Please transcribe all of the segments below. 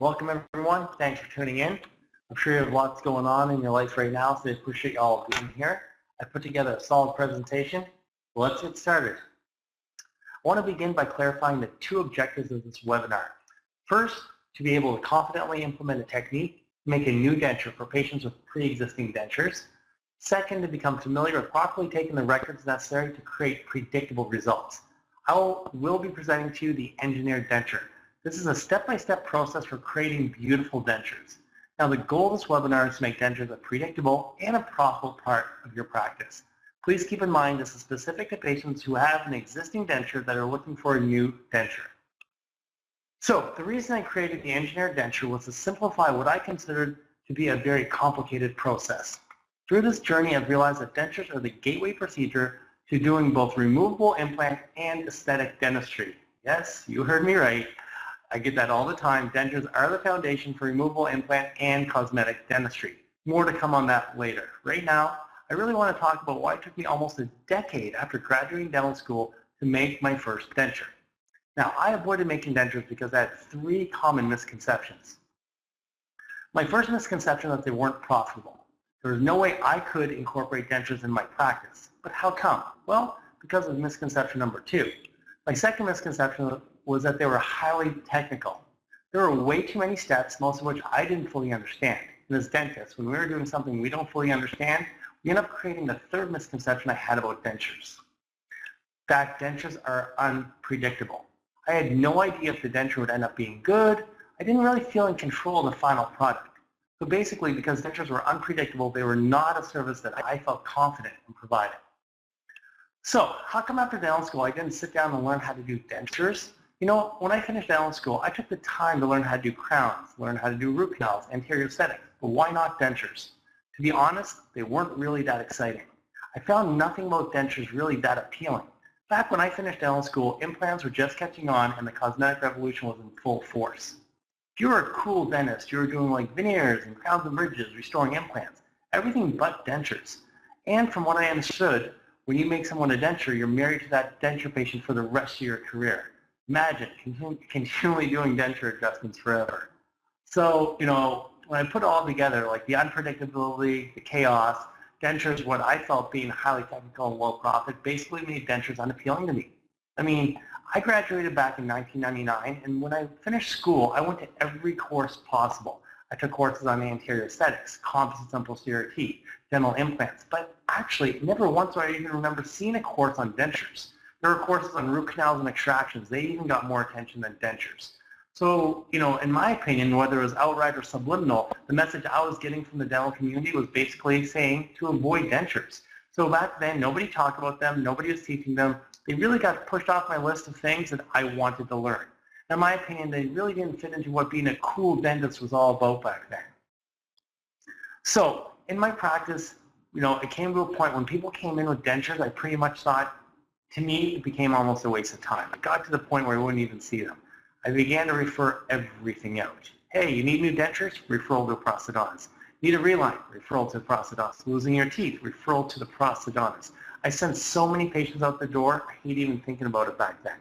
Welcome everyone. Thanks for tuning in. I'm sure you have lots going on in your life right now, so I appreciate you all being here. I put together a solid presentation. Let's get started. I want to begin by clarifying the two objectives of this webinar. First, to be able to confidently implement a technique to make a new denture for patients with pre-existing dentures. Second, to become familiar with properly taking the records necessary to create predictable results. I will be presenting to you the engineered denture. This is a step-by-step process for creating beautiful dentures. Now, the goal of this webinar is to make dentures a predictable and a profitable part of your practice. Please keep in mind this is specific to patients who have an existing denture that are looking for a new denture. So, the reason I created the engineered denture was to simplify what I considered to be a very complicated process. Through this journey, I've realized that dentures are the gateway procedure to doing both removable implant and aesthetic dentistry. Yes, you heard me right. I get that all the time. Dentures are the foundation for removable implant and cosmetic dentistry. More to come on that later. Right now, I really want to talk about why it took me almost a decade after graduating dental school to make my first denture. Now, I avoided making dentures because I had three common misconceptions. My first misconception was that they weren't profitable. There was no way I could incorporate dentures in my practice. But how come? Well, because of misconception number two. My second misconception was that they were highly technical. There were way too many steps, most of which I didn't fully understand. And as dentists, when we were doing something we don't fully understand, we end up creating the third misconception I had about dentures. That dentures are unpredictable. I had no idea if the denture would end up being good. I didn't really feel in control of the final product. So basically, because dentures were unpredictable, they were not a service that I felt confident in providing. So, how come after dental school I didn't sit down and learn how to do dentures? You know, when I finished dental school, I took the time to learn how to do crowns, learn how to do root canals, anterior aesthetics, but why not dentures? To be honest, they weren't really that exciting. I found nothing about dentures really that appealing. Back when I finished dental school, implants were just catching on and the cosmetic revolution was in full force. If you were a cool dentist, you were doing like veneers and crowns and bridges, restoring implants, everything but dentures. And from what I understood, when you make someone a denture, you're married to that denture patient for the rest of your career. Imagine continually doing denture adjustments forever. So, you know, when I put it all together, like the unpredictability, the chaos, dentures, what I felt being highly technical and low profit, basically made dentures unappealing to me. I mean, I graduated back in 1999, and when I finished school, I went to every course possible. I took courses on anterior aesthetics, composites on posterior teeth, dental implants, but actually, never once do I even remember seeing a course on dentures. There were courses on root canals and extractions. They even got more attention than dentures. So, you know, in my opinion, whether it was outright or subliminal, the message I was getting from the dental community was basically saying to avoid dentures. So back then, nobody talked about them, nobody was teaching them. They really got pushed off my list of things that I wanted to learn. In my opinion, they really didn't fit into what being a cool dentist was all about back then. So, in my practice, you know, it came to a point when people came in with dentures, I pretty much thought, to me, it became almost a waste of time. It got to the point where I wouldn't even see them. I began to refer everything out. Hey, you need new dentures? Referral to a prosthodontist. Need a reline? Referral to a prosthodontist. Losing your teeth? Referral to the prosthodontist. I sent so many patients out the door, I hate even thinking about it back then.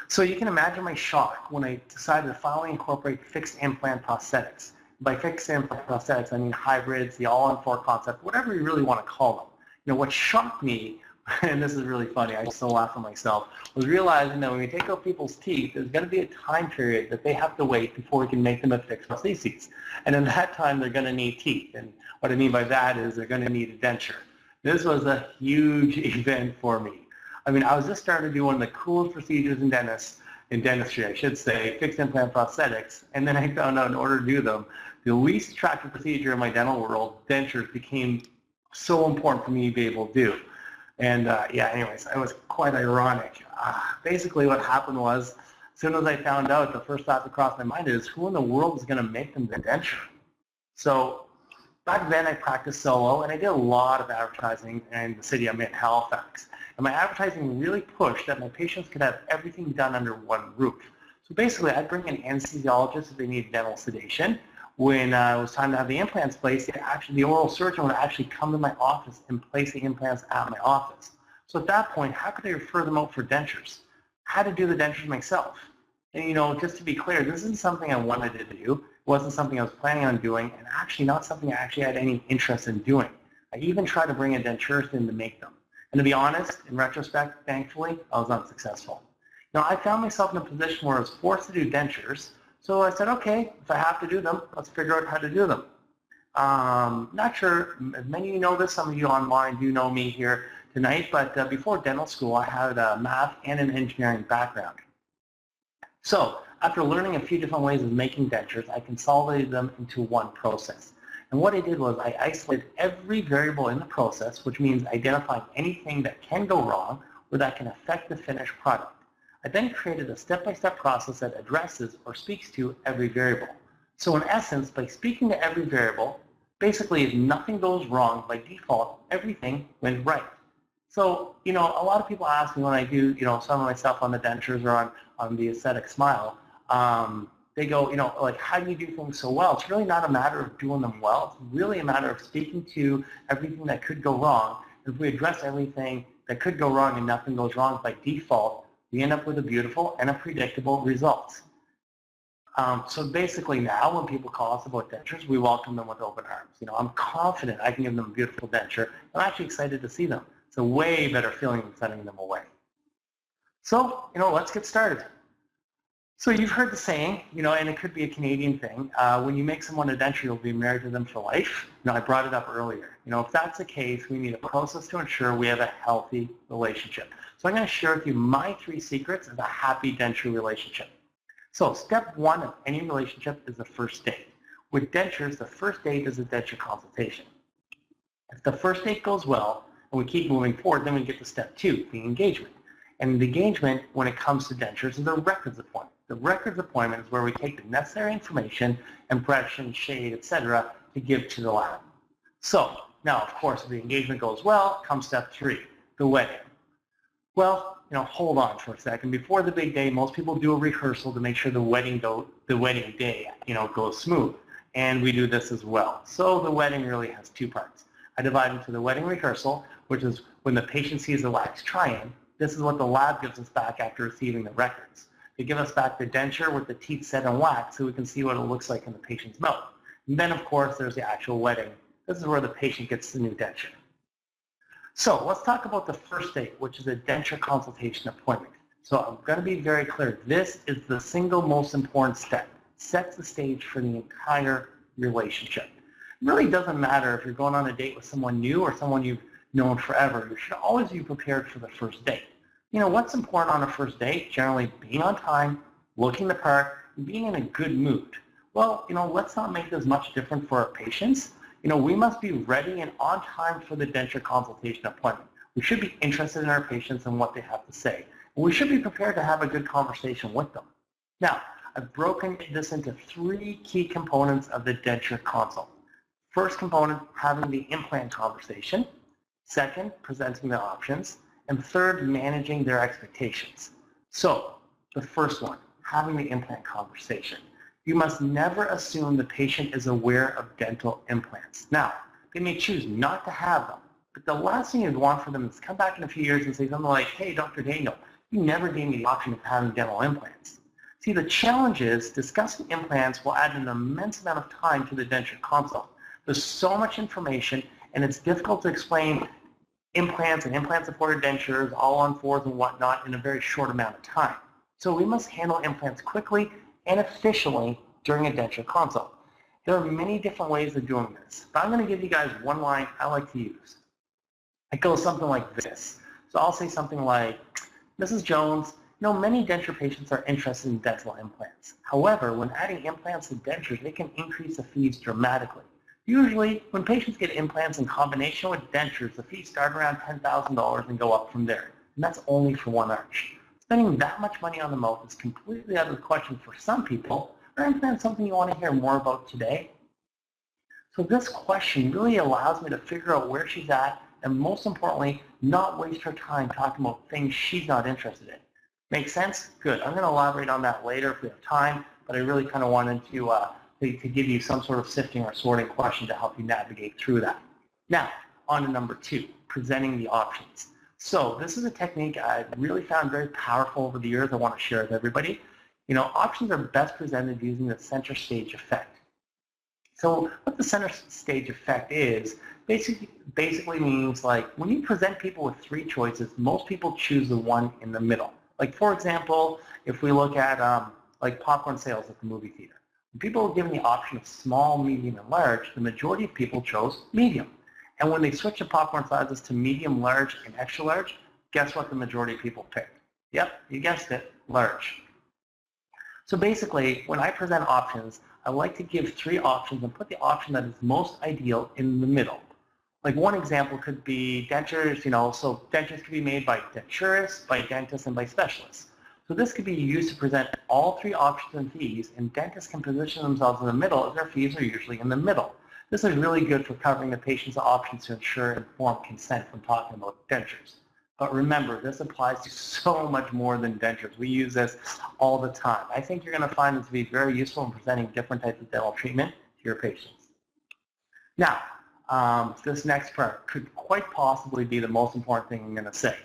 So you can imagine my shock when I decided to finally incorporate fixed implant prosthetics. By fixed implant prosthetics, I mean hybrids, the all-on-4 concept, whatever you really want to call them. You know, what shocked me, and this is really funny, I still laugh at myself, was realizing that when we take out people's teeth, there's going to be a time period that they have to wait before we can make them a fixed prostheses. And in that time, they're going to need teeth. And what I mean by that is they're going to need a denture. This was a huge event for me. I mean, I was just starting to do one of the coolest procedures in dentistry, I should say, fixed implant prosthetics, and then I found out in order to do them, the least attractive procedure in my dental world, dentures, became so important for me to be able to do. And yeah, anyways, it was quite ironic. Basically what happened was, as soon as I found out, the first thought that crossed my mind is, who in the world is going to make them the denture? So back then I practiced solo, and I did a lot of advertising in the city I'm in, Halifax. And my advertising really pushed that my patients could have everything done under one roof. So basically, I'd bring in anesthesiologists if they needed dental sedation. When it was time to have the implants placed, the oral surgeon would actually come to my office and place the implants at my office. So at that point, how could I refer them out for dentures? I had to do the dentures myself. And just to be clear, this isn't something I wanted to do. It wasn't something I was planning on doing, and actually not something I actually had any interest in doing. I even tried to bring a denturist in to make them. And to be honest, in retrospect, thankfully, I was unsuccessful. I found myself in a position where I was forced to do dentures, so I said, okay, if I have to do them, let's figure out how to do them. Not sure, many of you know this, some of you online do know me here tonight, but before dental school, I had a math and an engineering background. So after learning a few different ways of making dentures, I consolidated them into one process. And what I did was I isolated every variable in the process, which means identifying anything that can go wrong or that can affect the finished product. I then created a step-by-step process that addresses or speaks to every variable. So in essence, by speaking to every variable, basically if nothing goes wrong, by default, everything went right. So, a lot of people ask me when I do, some of my stuff on the dentures or on the aesthetic smile, they go, like, how do you do things so well? It's really not a matter of doing them well. It's really a matter of speaking to everything that could go wrong. If we address everything that could go wrong and nothing goes wrong by default, we end up with a beautiful and a predictable result. So basically now when people call us about dentures, we welcome them with open arms. I'm confident I can give them a beautiful denture. I'm actually excited to see them. It's a way better feeling than sending them away. So, let's get started. So you've heard the saying, and it could be a Canadian thing, when you make someone a denture, you'll be married to them for life. I brought it up earlier. If that's the case, we need a process to ensure we have a healthy relationship. So I'm going to share with you my 3 secrets of a happy denture relationship. So step 1 of any relationship is the first date. With dentures, the first date is a denture consultation. If the first date goes well, and we keep moving forward, then we get to step 2, the engagement. And the engagement, when it comes to dentures, is a records appointment. The records appointment is where we take the necessary information, impression, shade, etc., to give to the lab. So now, of course, if the engagement goes well, comes step 3, the wedding. Well, hold on for a second. Before the big day, most people do a rehearsal to make sure the wedding day, goes smooth. And we do this as well. So the wedding really has 2 parts. I divide into the wedding rehearsal, which is when the patient sees the wax try-in. This is what the lab gives us back after receiving the records. They give us back the denture with the teeth set in wax so we can see what it looks like in the patient's mouth. And then, of course, there's the actual wedding. This is where the patient gets the new denture. So let's talk about the first date, which is a denture consultation appointment. So I'm going to be very clear. This is the single most important step. It sets the stage for the entire relationship. It really doesn't matter if you're going on a date with someone new or someone you've known forever. You should always be prepared for the first date. What's important on a first date? Generally being on time, looking the part, and being in a good mood. Well, let's not make this much different for our patients. We must be ready and on time for the denture consultation appointment. We should be interested in our patients and what they have to say. And we should be prepared to have a good conversation with them. Now, I've broken this into 3 key components of the denture consult. First component, having the implant conversation. Second, presenting the options. And third, managing their expectations. So, the first one, having the implant conversation. You must never assume the patient is aware of dental implants. Now, they may choose not to have them, but the last thing you'd want for them is to come back in a few years and say something like, hey, Dr. Daniel, you never gave me the option of having dental implants. See, the challenge is discussing implants will add an immense amount of time to the denture consult. There's so much information, and it's difficult to explain implants and implant-supported dentures, all-on-4s and whatnot in a very short amount of time. So we must handle implants quickly and efficiently during a denture consult. There are many different ways of doing this, but I'm going to give you guys one line I like to use. It goes something like this. So I'll say something like, Mrs. Jones, many denture patients are interested in dental implants. However, when adding implants to dentures, they can increase the fees dramatically. Usually, when patients get implants in combination with dentures, the fees start around $10,000 and go up from there. And that's only for one arch. Spending that much money on the mouth is completely out of the question for some people. Are implants something you want to hear more about today? So this question really allows me to figure out where she's at and, most importantly, not waste her time talking about things she's not interested in. Make sense? Good. I'm going to elaborate on that later if we have time, but I really kind of wanted to give you some sort of sifting or sorting question to help you navigate through that. Now, on to number 2, presenting the options. So this is a technique I've really found very powerful over the years I want to share with everybody. Options are best presented using the center stage effect. So what the center stage effect is, basically means like when you present people with three choices, most people choose the one in the middle. Like for example, if we look at like popcorn sales at the movie theater. When people were given the option of small, medium, and large, the majority of people chose medium. And when they switched the popcorn sizes to medium, large, and extra large, guess what the majority of people picked? Yep, you guessed it, large. So basically, when I present options, I like to give three options and put the option that is most ideal in the middle. Like one example could be dentures, so dentures can be made by denturists, by dentists, and by specialists. So this could be used to present all three options and fees, and dentists can position themselves in the middle as their fees are usually in the middle. This is really good for covering the patient's options to ensure informed consent when talking about dentures. But remember, this applies to so much more than dentures. We use this all the time. I think you're going to find this to be very useful in presenting different types of dental treatment to your patients. Now, this next part could quite possibly be the most important thing I'm going to say.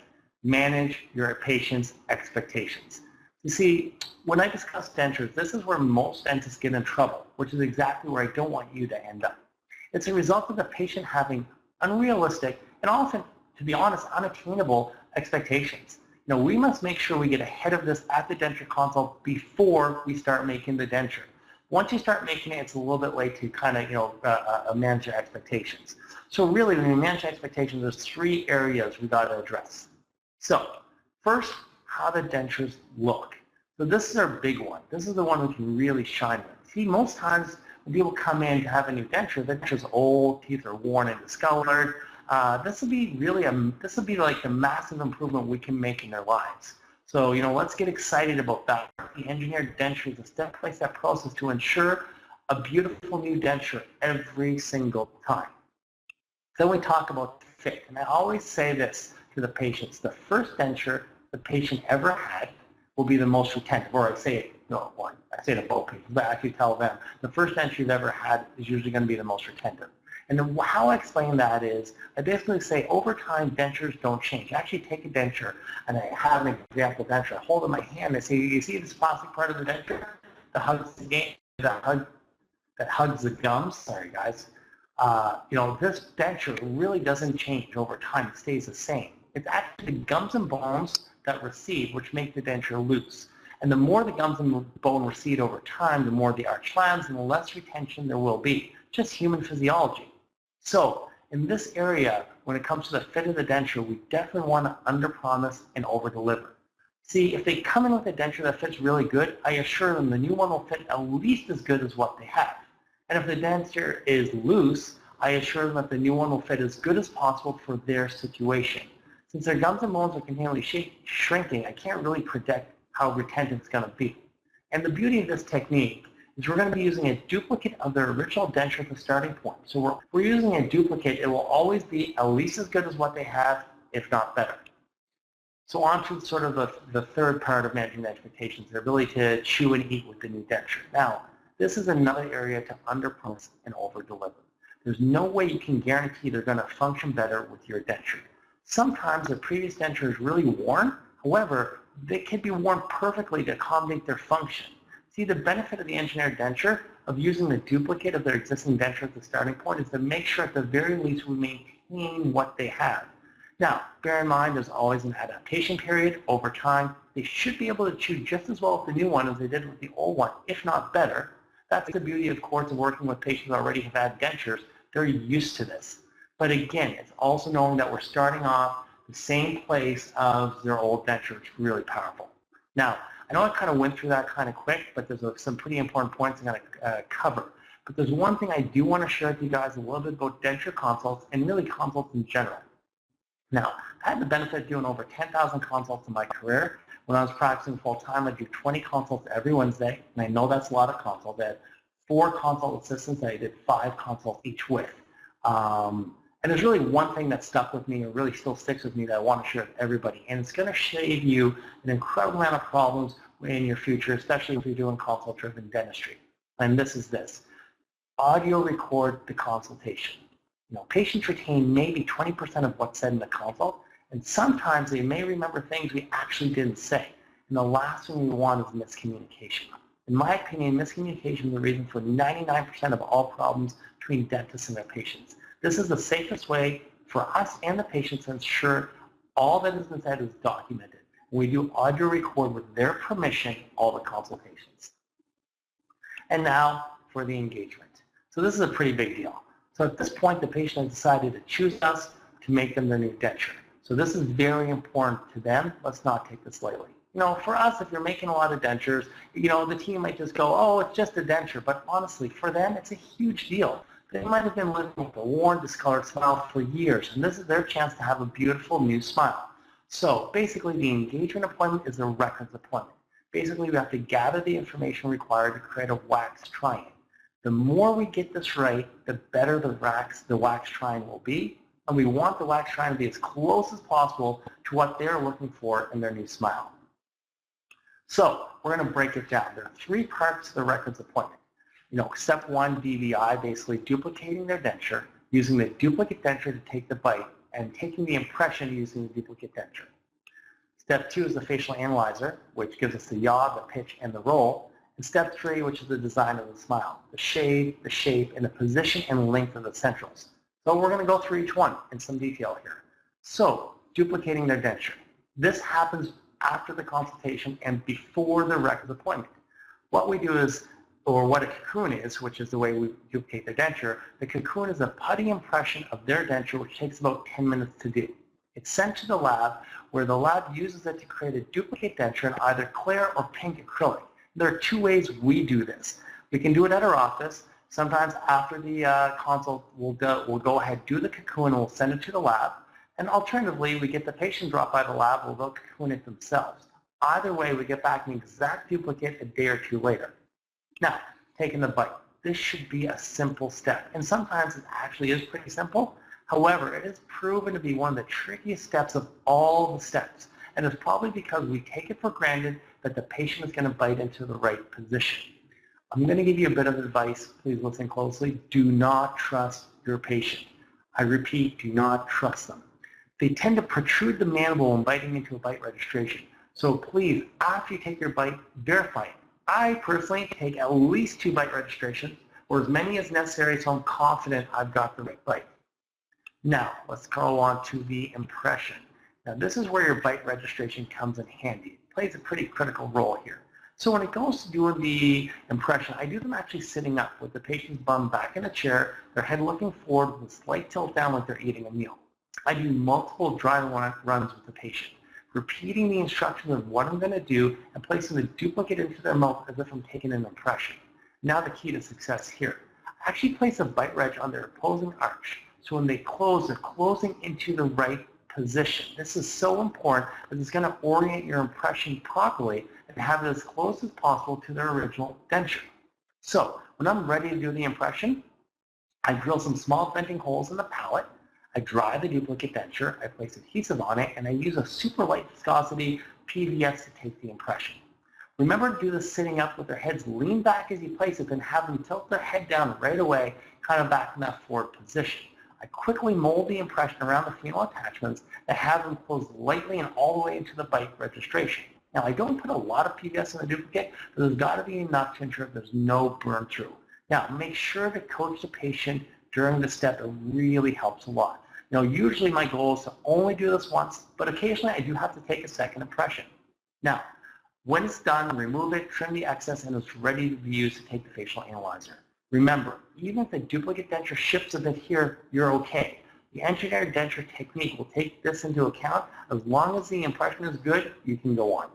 Manage your patient's expectations. You see, when I discuss dentures, this is where most dentists get in trouble, which is exactly where I don't want you to end up. It's a result of the patient having unrealistic and often, to be honest, unattainable expectations. We must make sure we get ahead of this at the denture consult before we start making the denture. Once you start making it, it's a little bit late to kind of, manage your expectations. So really, when you manage expectations, there's three areas we got to address. So first, how the dentures look. So this is our big one. This is the one we can really shine with. See, most times when people come in to have a new denture, the denture's old, teeth are worn and discolored. This would be like the massive improvement we can make in their lives. So, let's get excited about that. The engineered denture is a step-by-step process to ensure a beautiful new denture every single time. Then we talk about fit, and I always say this to the patients: the first denture the patient ever had will be the most retentive. Or I say it to both patients, but I actually tell them the first denture you've ever had is usually going to be the most retentive. And then how I explain that is, I basically say over time dentures don't change. I actually take a denture and I have an example denture. I hold it in my hand and I say, you see this plastic part of the denture that hugs the gums? Sorry guys. This denture really doesn't change over time. It stays the same. It's actually the gums and bones that recede which make the denture loose. And the more the gums and bone recede over time, the more the arch lands and the less retention there will be. Just human physiology. So in this area, when it comes to the fit of the denture, we definitely want to underpromise and overdeliver. See, if they come in with a denture that fits really good, I assure them the new one will fit at least as good as what they have. And if the denture is loose, I assure them that the new one will fit as good as possible for their situation. Since their gums and bones are continually shrinking, I can't really predict how retentive it's going to be. And the beauty of this technique is we're going to be using a duplicate of their original denture at the starting point. So we're using a duplicate. It will always be at least as good as what they have, if not better. So on to sort of the third part of managing the expectations, the ability to chew and eat with the new denture. Now, this is another area to underpromise and overdeliver. There's no way you can guarantee they're going to function better with your denture. Sometimes the previous denture is really worn. However, they can be worn perfectly to accommodate their function. See, the benefit of the engineered denture of using the duplicate of their existing denture at the starting point is to make sure at the very least we maintain what they have. Now, bear in mind there's always an adaptation period. Over time, they should be able to chew just as well with the new one as they did with the old one, if not better. That's the beauty, of course, of working with patients who already have had dentures. They're used to this. But again, it's also knowing that we're starting off the same place of their old denture, which is really powerful. Now, I know I kind of went through that kind of quick, but there's some pretty important points I'm going to cover. But there's one thing I do want to share with you guys a little bit about denture consults and really consults in general. Now, I had the benefit of doing over 10,000 consults in my career. When I was practicing full-time, I do 20 consults every Wednesday, and I know that's a lot of consults. I had 4 consult assistants that I did 5 consults each with. And there's really one thing that stuck with me, or really still sticks with me, that I want to share with everybody, and it's going to save you an incredible amount of problems in your future, especially if you're doing consult-driven dentistry. And this is this: audio record the consultation. Patients retain maybe 20% of what's said in the consult, and sometimes they may remember things we actually didn't say. And the last thing we want is miscommunication. In my opinion, miscommunication is the reason for 99% of all problems between dentists and their patients. This is the safest way for us and the patient to ensure all that is said is documented. We do audio record with their permission all the consultations. And now for the engagement. So this is a pretty big deal. So at this point, the patient has decided to choose us to make them their new denture. So this is very important to them. Let's not take this lightly. You know, for us, if you're making a lot of dentures, you know, the team might just go, oh, it's just a denture. But honestly, for them, it's a huge deal. They might have been living with a worn, discolored smile for years, and this is their chance to have a beautiful new smile. So basically, the engagement appointment is a records appointment. Basically, we have to gather the information required to create a wax try-in. The more we get this right, the better the wax try-in will be, and we want the wax try-in to be as close as possible to what they're looking for in their new smile. So we're going to break it down. There are 3 parts to the records appointment. You know, step 1, DVI, basically duplicating their denture, using the duplicate denture to take the bite, and taking the impression using the duplicate denture. Step 2 is the facial analyzer, which gives us the yaw, the pitch, and the roll. And step 3, which is the design of the smile, the shade, the shape, and the position and length of the centrals. So we're going to go through each one in some detail here. So, duplicating their denture. This happens after the consultation and before the records appointment. What we do is, or what a cocoon is, which is the way we duplicate the denture, the cocoon is a putty impression of their denture, which takes about 10 minutes to do. It's sent to the lab, where the lab uses it to create a duplicate denture in either clear or pink acrylic. There are 2 ways we do this. We can do it at our office. Sometimes after the consult, we'll go ahead, do the cocoon, and we'll send it to the lab. And alternatively, we get the patient dropped by the lab, or they'll cocoon it themselves. Either way, we get back an exact duplicate a day or 2 later. Now, taking the bite. This should be a simple step, and sometimes it actually is pretty simple. However, it is proven to be one of the trickiest steps of all the steps, and it's probably because we take it for granted that the patient is going to bite into the right position. I'm going to give you a bit of advice. Please listen closely. Do not trust your patient. I repeat, do not trust them. They tend to protrude the mandible when biting into a bite registration. So please, after you take your bite, verify it. I personally take at least 2 bite registrations, or as many as necessary, so I'm confident I've got the right bite. Now, let's go on to the impression. Now, this is where your bite registration comes in handy. It plays a pretty critical role here. So when it goes to doing the impression, I do them actually sitting up with the patient's bum back in a chair, their head looking forward with a slight tilt down like they're eating a meal. I do multiple dry runs with the patient, repeating the instructions of what I'm going to do and placing the duplicate into their mouth as if I'm taking an impression. Now the key to success here. I actually place a bite reg on their opposing arch, so when they close, they're closing into the right position. This is so important because it's going to orient your impression properly and have it as close as possible to their original denture. So when I'm ready to do the impression, I drill some small venting holes in the palate. I dry the duplicate denture, I place adhesive on it, and I use a super light viscosity PVS to take the impression. Remember to do this sitting up with their heads lean back as you place it, then have them tilt their head down right away, kind of back in that forward position. I quickly mold the impression around the phenol attachments and have them close lightly and all the way into the bite registration. Now, I don't put a lot of PVS in the duplicate, but there's got to be enough to ensure there's no burn through. Now, make sure to coach the patient during the step. It really helps a lot. You know, usually my goal is to only do this once, but occasionally I do have to take a second impression. Now, when it's done, remove it, trim the excess, and it's ready to be used to take the facial analyzer. Remember, even if the duplicate denture shifts a bit here, you're okay. The engineered denture technique will take this into account. As long as the impression is good, you can go on.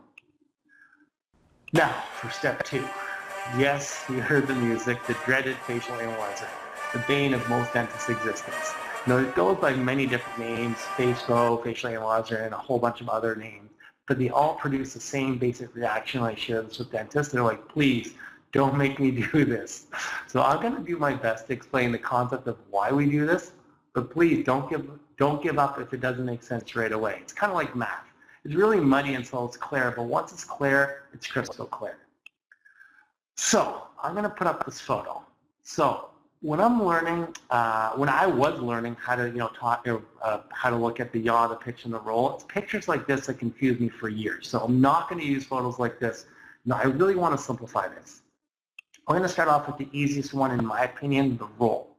Now, for step 2. Yes, you heard the music, the dreaded facial analyzer, the bane of most dentists' existence. Now, it goes by many different names, FacePro, facial analyzer, and a whole bunch of other names, but they all produce the same basic reaction. I share this with dentists. They're like, please, don't make me do this. So I'm going to do my best to explain the concept of why we do this, but please don't give up if it doesn't make sense right away. It's kind of like math. It's really muddy until it's clear, but once it's clear, it's crystal clear. So I'm going to put up this photo. So when I'm learning, when I was learning how to, how to look at the yaw, the pitch, and the roll, it's pictures like this that confuse me for years. So I'm not going to use photos like this. No, I really want to simplify this. I'm going to start off with the easiest one, in my opinion, the roll.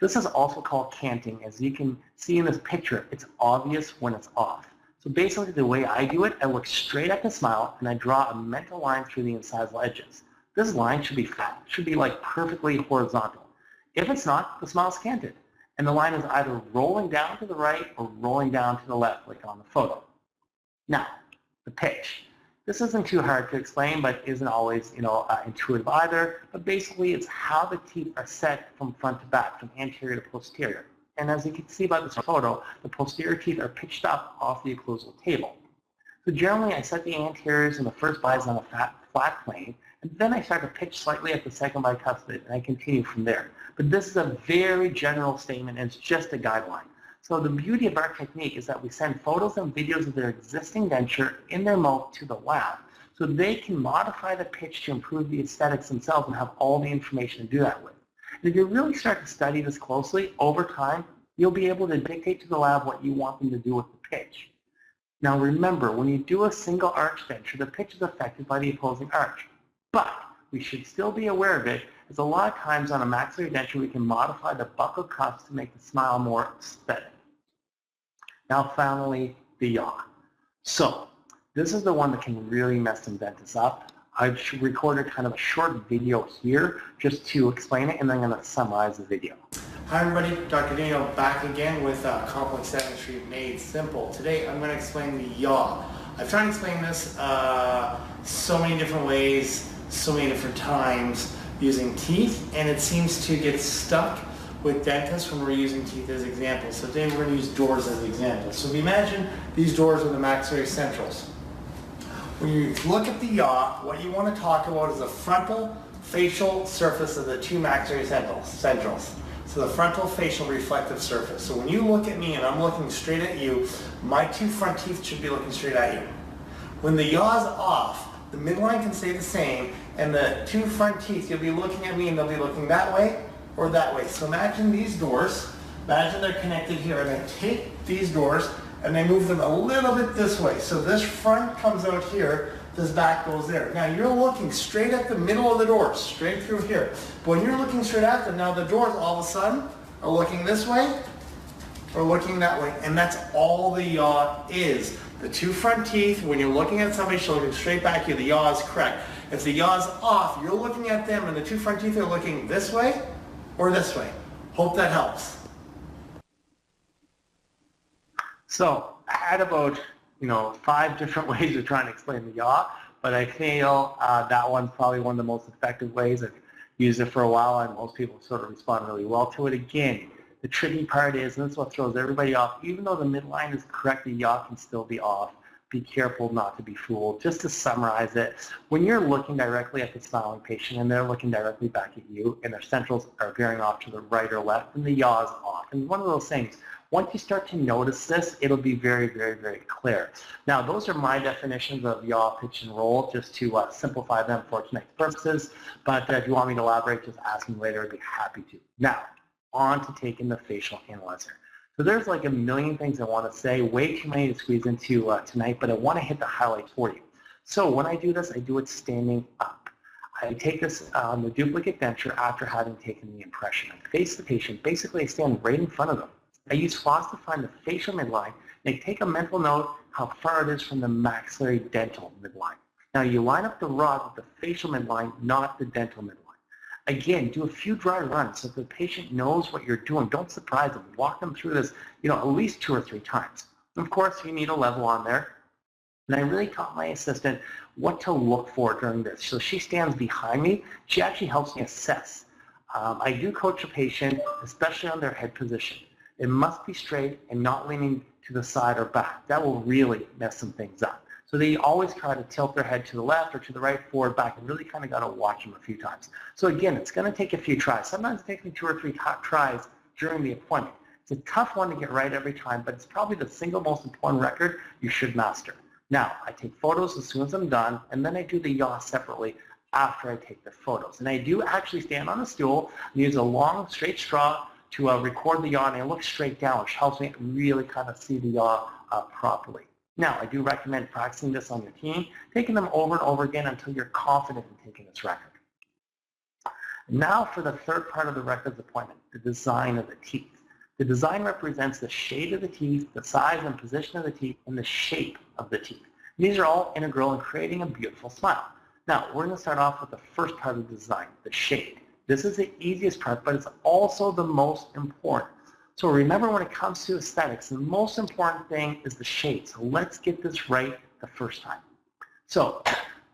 This is also called canting. As you can see in this picture, it's obvious when it's off. So basically the way I do it, I look straight at the smile and I draw a mental line through the incisal edges. This line should be flat. It should be like perfectly horizontal. If it's not, the smile is canted. And the line is either rolling down to the right or rolling down to the left, like on the photo. Now, the pitch. This isn't too hard to explain, but isn't always, intuitive either. But basically, it's how the teeth are set from front to back, from anterior to posterior. And as you can see by this photo, the posterior teeth are pitched up off the occlusal table. So generally, I set the anteriors and the first bi's on a flat plane, and then I start to pitch slightly at the second bicuspid, and I continue from there. But this is a very general statement, and it's just a guideline. So the beauty of our technique is that we send photos and videos of their existing denture in their mouth to the lab, so they can modify the pitch to improve the aesthetics themselves and have all the information to do that with. And if you really start to study this closely, over time, you'll be able to dictate to the lab what you want them to do with the pitch. Now remember, when you do a single arch denture, the pitch is affected by the opposing arch. But we should still be aware of it, as a lot of times on a maxillary denture, we can modify the buccal cuffs to make the smile more aesthetic. Now finally, the yaw. So this is the one that can really mess some dentists up. I've recorded kind of a short video here just to explain it, and then I'm going to summarize the video. Hi everybody, Dr. Daniel back again with Complex Dentistry Made Simple. Today I'm going to explain the yaw. I've tried to explain this so many different ways, so many different times using teeth, and it seems to get stuck with dentists when we're using teeth as examples. So today we're going to use doors as examples. So if you imagine these doors are the maxillary centrals. When you look at the yaw, what you want to talk about is the frontal facial surface of the two maxillary centrals. So the frontal facial reflective surface. So when you look at me and I'm looking straight at you, my two front teeth should be looking straight at you. When the yaw is off, the midline can stay the same, and the two front teeth, you'll be looking at me and they'll be looking that way or that way. So imagine these doors, imagine they're connected here, and I take these doors and I move them a little bit this way. So this front comes out here, this back goes there. Now you're looking straight at the middle of the doors, straight through here. But when you're looking straight at them, now the doors all of a sudden are looking this way or looking that way. And that's all the yaw is. The two front teeth, when you're looking at somebody, she's looking straight back at you, the yaw is correct. If the yaw is off, you're looking at them and the two front teeth are looking this way or this way. Hope that helps. So I had about 5 different ways of trying to explain the yaw, but I feel that one's probably one of the most effective ways. I've used it for a while, and most people sort of respond really well to it. Again, the tricky part is, and this is what throws everybody off, even though the midline is correct, the yaw can still be off. Be careful not to be fooled. Just to summarize it, when you're looking directly at the smiling patient and they're looking directly back at you and their centrals are veering off to the right or left, then the yaw is off. And one of those things, once you start to notice this, it'll be very, very, very clear. Now, those are my definitions of yaw, pitch, and roll, just to simplify them for tonight's purposes. But if you want me to elaborate, just ask me later. I'd be happy to. Now, on to taking the facial analyzer. So there's like a million things I want to say, way too many to squeeze into tonight, but I want to hit the highlights for you. So when I do this, I do it standing up. I take this the duplicate denture after having taken the impression. I face the patient. Basically, I stand right in front of them. I use floss to find the facial midline, and I take a mental note how far it is from the maxillary dental midline. Now you line up the rod with the facial midline, not the dental midline. Again, do a few dry runs so the patient knows what you're doing. Don't surprise them. Walk them through this, at least 2 or 3 times. Of course, you need a level on there. And I really taught my assistant what to look for during this. So she stands behind me. She actually helps me assess. I do coach a patient, especially on their head position. It must be straight and not leaning to the side or back. That will really mess some things up. So they always try to tilt their head to the left or to the right, forward, back, and really kind of got to watch them a few times. So again, it's going to take a few tries. Sometimes it takes me 2 or 3 tries during the appointment. It's a tough one to get right every time, but it's probably the single most important record you should master. Now, I take photos as soon as I'm done, and then I do the yaw separately after I take the photos. And I do actually stand on a stool and use a long straight straw to record the yaw, and I look straight down, which helps me really kind of see the yaw properly. Now, I do recommend practicing this on your team, taking them over and over again until you're confident in taking this record. Now for the third part of the records appointment, the design of the teeth. The design represents the shade of the teeth, the size and position of the teeth, and the shape of the teeth. These are all integral in creating a beautiful smile. Now, we're going to start off with the first part of the design, the shade. This is the easiest part, but it's also the most important. So remember, when it comes to aesthetics, the most important thing is the shade. So let's get this right the first time. So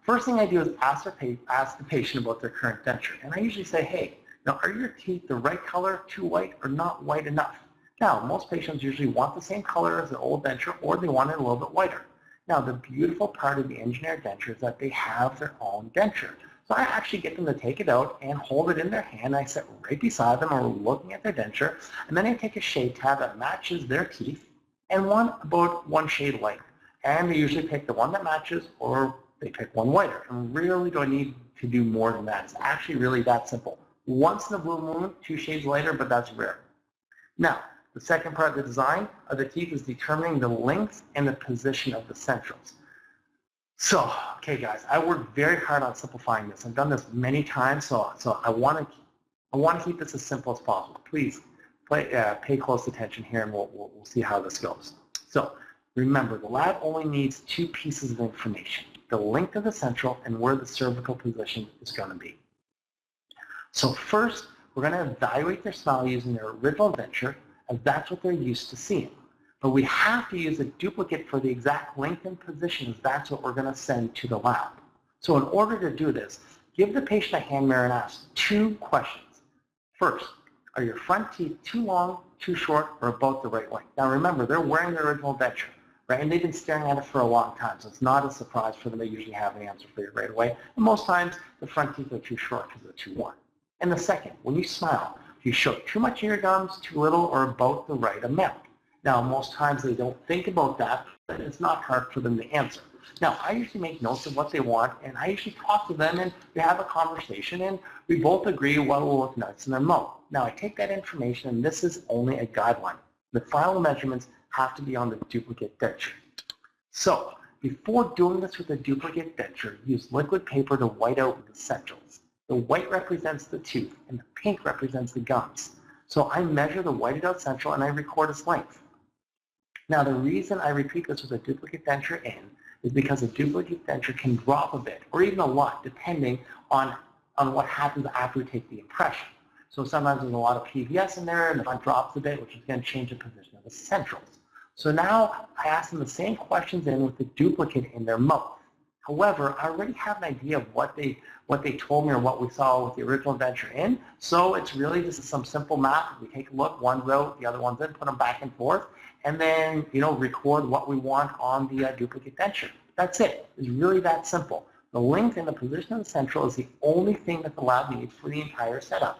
first thing I do is ask the patient about their current denture. And I usually say, hey, now are your teeth the right color, too white, or not white enough? Now, most patients usually want the same color as the old denture, or they want it a little bit whiter. Now, the beautiful part of the engineered denture is that they have their own denture. So I actually get them to take it out and hold it in their hand. I sit right beside them, or looking at their denture, and then I take a shade tab that matches their teeth and one about one shade lighter. And they usually pick the one that matches, or they pick one whiter. And really, do I need to do more than that? It's actually really that simple. Once in a blue moon, 2 shades lighter, but that's rare. Now, the second part of the design of the teeth is determining the length and the position of the centrals. So, okay guys, I worked very hard on simplifying this. I've done this many times, so I want to keep this as simple as possible. Please pay close attention here, and we'll see how this goes. So, remember, the lab only needs 2 pieces of information: the length of the central and where the cervical position is going to be. So first, we're going to evaluate their smile using their original denture, as that's what they're used to seeing. But we have to use a duplicate for the exact length and position, as that's what we're going to send to the lab. So in order to do this, give the patient a hand mirror and ask 2 questions. First, are your front teeth too long, too short, or about the right length? Now remember, they're wearing their original denture, right? And they've been staring at it for a long time, so it's not a surprise for them. They usually have an answer for you right away. And most times, the front teeth are too short because they're too worn. And the second, when you smile, do you show too much in your gums, too little, or about the right amount? Now, most times they don't think about that, but it's not hard for them to answer. Now, I usually make notes of what they want, and I usually talk to them, and we have a conversation, and we both agree what will look nice in their mouth. Now, I take that information, and this is only a guideline. The final measurements have to be on the duplicate denture. So, before doing this with a duplicate denture, use liquid paper to white out the centrals. The white represents the tooth, and the pink represents the gums. So I measure the whited out central, and I record its length. Now, the reason I repeat this with a duplicate denture in is because a duplicate denture can drop a bit, or even a lot, depending on what happens after we take the impression. So sometimes there's a lot of PVS in there, and the front drops a bit, which is going to change the position of the centrals. So now I ask them the same questions in with the duplicate in their mouth. However, I already have an idea of what they told me or what we saw with the original denture in, so it's really just some simple math. We take a look, one's out, the other one's in, put them back and forth, and then record what we want on the duplicate denture. That's it. It's really that simple. The length and the position of the central is the only thing that the lab needs for the entire setup.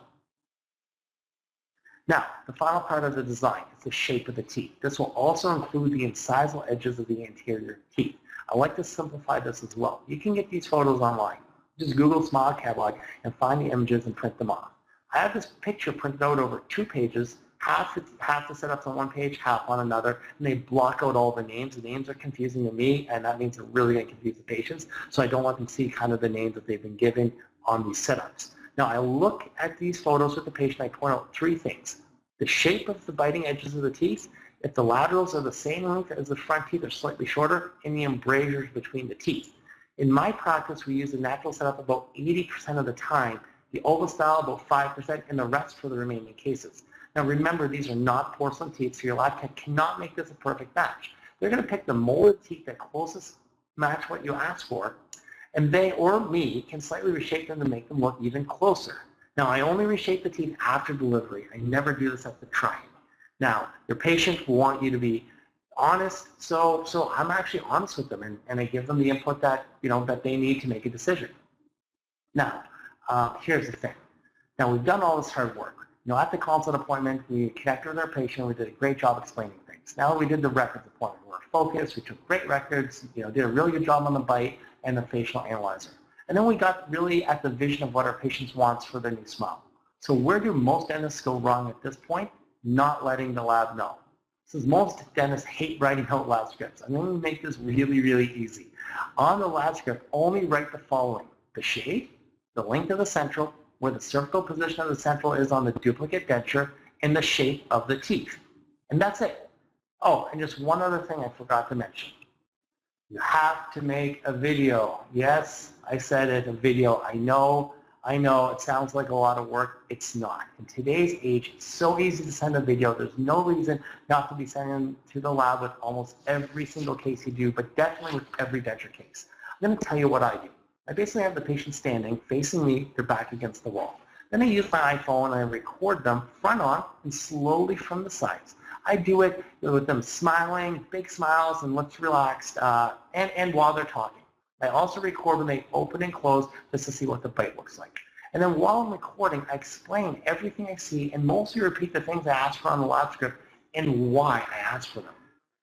Now, the final part of the design is the shape of the teeth. This will also include the incisal edges of the anterior teeth. I like to simplify this as well. You can get these photos online. Just Google Smile Catalog and find the images and print them off. I have this picture printed out over 2 pages, half the setup's on one page, half on another, and they block out all the names. The names are confusing to me, and that means they're really going to confuse the patients, so I don't want them to see kind of the names that they've been given on these setups. Now, I look at these photos with the patient, I point out 3 things. The shape of the biting edges of the teeth, if the laterals are the same length as the front teeth or slightly shorter, and the embrasures between the teeth. In my practice, we use the natural setup about 80% of the time, the oval style about 5%, and the rest for the remaining cases. Now remember, these are not porcelain teeth, so your lab tech cannot make this a perfect match. They're going to pick the molded teeth that closest match what you ask for, and they or me can slightly reshape them to make them look even closer. Now, I only reshape the teeth after delivery. I never do this at the time. Now, your patient will want you to be honest, so I'm actually honest with them, and I give them the input that that they need to make a decision. Now, here's the thing. Now, we've done all this hard work. At the consult appointment, we connected with our patient. We did a great job explaining things. Now we did the records appointment. We were focused. We took great records. Did a really good job on the bite and the facial analyzer. And then we got really at the vision of what our patients wants for their new smile. So where do most dentists go wrong at this point? Not letting the lab know. Since most dentists hate writing out lab scripts, I'm going to make this really, really easy. On the lab script, only write the following: the shape, the length of the central, where the cervical position of the central is on the duplicate denture, and the shape of the teeth. And that's it. Oh, and just one other thing I forgot to mention. You have to make a video. Yes, I said it, a video. I know, it sounds like a lot of work. It's not. In today's age, it's so easy to send a video. There's no reason not to be sending to the lab with almost every single case you do, but definitely with every denture case. I'm going to tell you what I do. I basically have the patient standing, facing me, their back against the wall. Then I use my iPhone and I record them front on and slowly from the sides. I do it with them smiling, big smiles, and looks relaxed, and while they're talking. I also record when they open and close just to see what the bite looks like. And then while I'm recording, I explain everything I see and mostly repeat the things I asked for on the lab script and why I asked for them.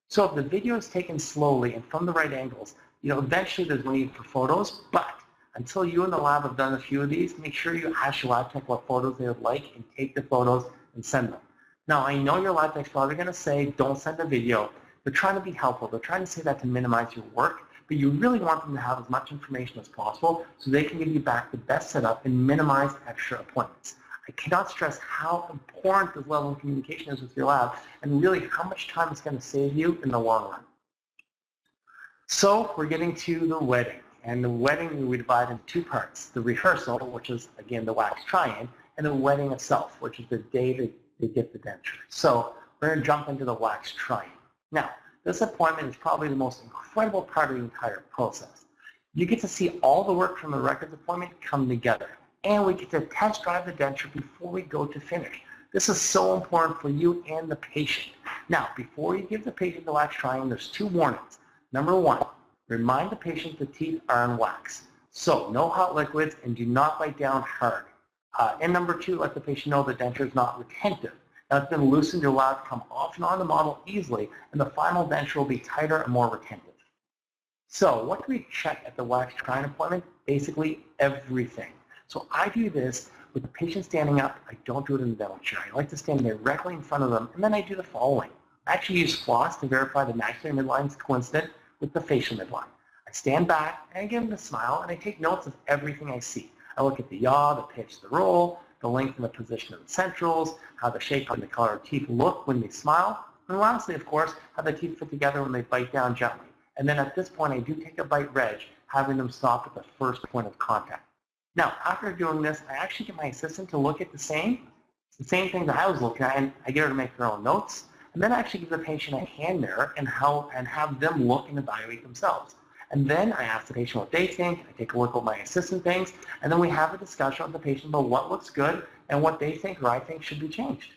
So if the video is taken slowly and from the right angles, eventually there's no need for photos, but until you and the lab have done a few of these, make sure you ask your lab tech what photos they would like and take the photos and send them. Now, I know your lab tech's probably going to say, don't send a video. They're trying to be helpful. They're trying to say that to minimize your work, but you really want them to have as much information as possible so they can give you back the best setup and minimize extra appointments. I cannot stress how important this level of communication is with your lab and really how much time it's going to save you in the long run. So we're getting to the wedding. And the wedding we divide into two parts: the rehearsal, which is, again, the wax try-in, and the wedding itself, which is the day they get the denture. So we're going to jump into the wax try-in. Now, this appointment is probably the most incredible part of the entire process. You get to see all the work from the records appointment come together, and we get to test drive the denture before we go to finish. This is so important for you and the patient. Now, before you give the patient the wax try-in, there's two warnings. Number one, remind the patient the teeth are in wax. So no hot liquids and do not bite down hard. And number two, let the patient know the denture is not retentive. Now it's going to loosen to allow it to come off and on the model easily, and the final denture will be tighter and more retentive. So what do we check at the wax try-in appointment? Basically everything. So I do this with the patient standing up. I don't do it in the dental chair. I like to stand directly in front of them, and then I do the following. I actually use floss to verify the maxillary midline is coincident with the facial midline. I stand back and I give them a smile and I take notes of everything I see. I look at the yaw, the pitch, the roll, the length and the position of the centrals, how the shape and the color of teeth look when they smile, and lastly, of course, how the teeth fit together when they bite down gently. And then at this point, I do take a bite reg, having them stop at the first point of contact. Now, after doing this, I actually get my assistant to look at the same things that I was looking at, and I get her to make her own notes. And then I actually give the patient a hand mirror and have them look and evaluate themselves. And then I ask the patient what they think. I take a look at what my assistant thinks, and then we have a discussion with the patient about what looks good and what they think or I think should be changed.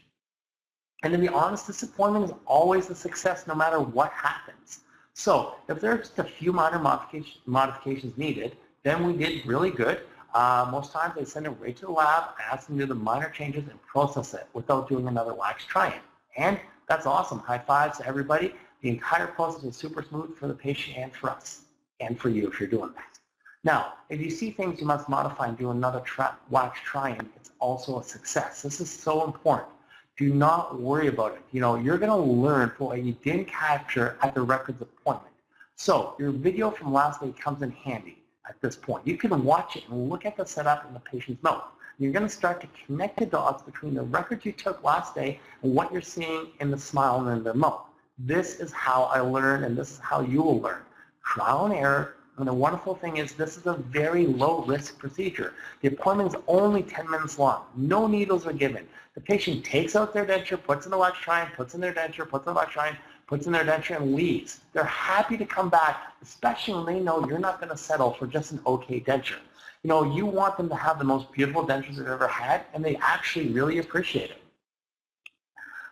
And to be honest, this appointment is always a success no matter what happens. So if there are just a few minor modifications needed, then we did really good. Most times I send it right to the lab, I ask them to do the minor changes and process it without doing another wax try-in. And that's awesome. High fives to everybody. The entire process is super smooth for the patient and for us, and for you if you're doing that. Now, if you see things you must modify and do another wax try-in, it's also a success. This is so important. Do not worry about it. You're going to learn for what you didn't capture at the records appointment. So your video from last day comes in handy at this point. You can watch it and look at the setup in the patient's mouth. You're going to start to connect the dots between the records you took last day and what you're seeing in the smile and in their mouth. This is how I learn, and this is how you will learn. Trial and error, and the wonderful thing is this is a very low-risk procedure. The appointment is only 10 minutes long. No needles are given. The patient takes out their denture, puts in the wax try-in, puts in their denture, puts in the wax try-in, puts in their denture, and leaves. They're happy to come back, especially when they know you're not going to settle for just an okay denture. You want them to have the most beautiful dentures they've ever had, and they actually really appreciate it.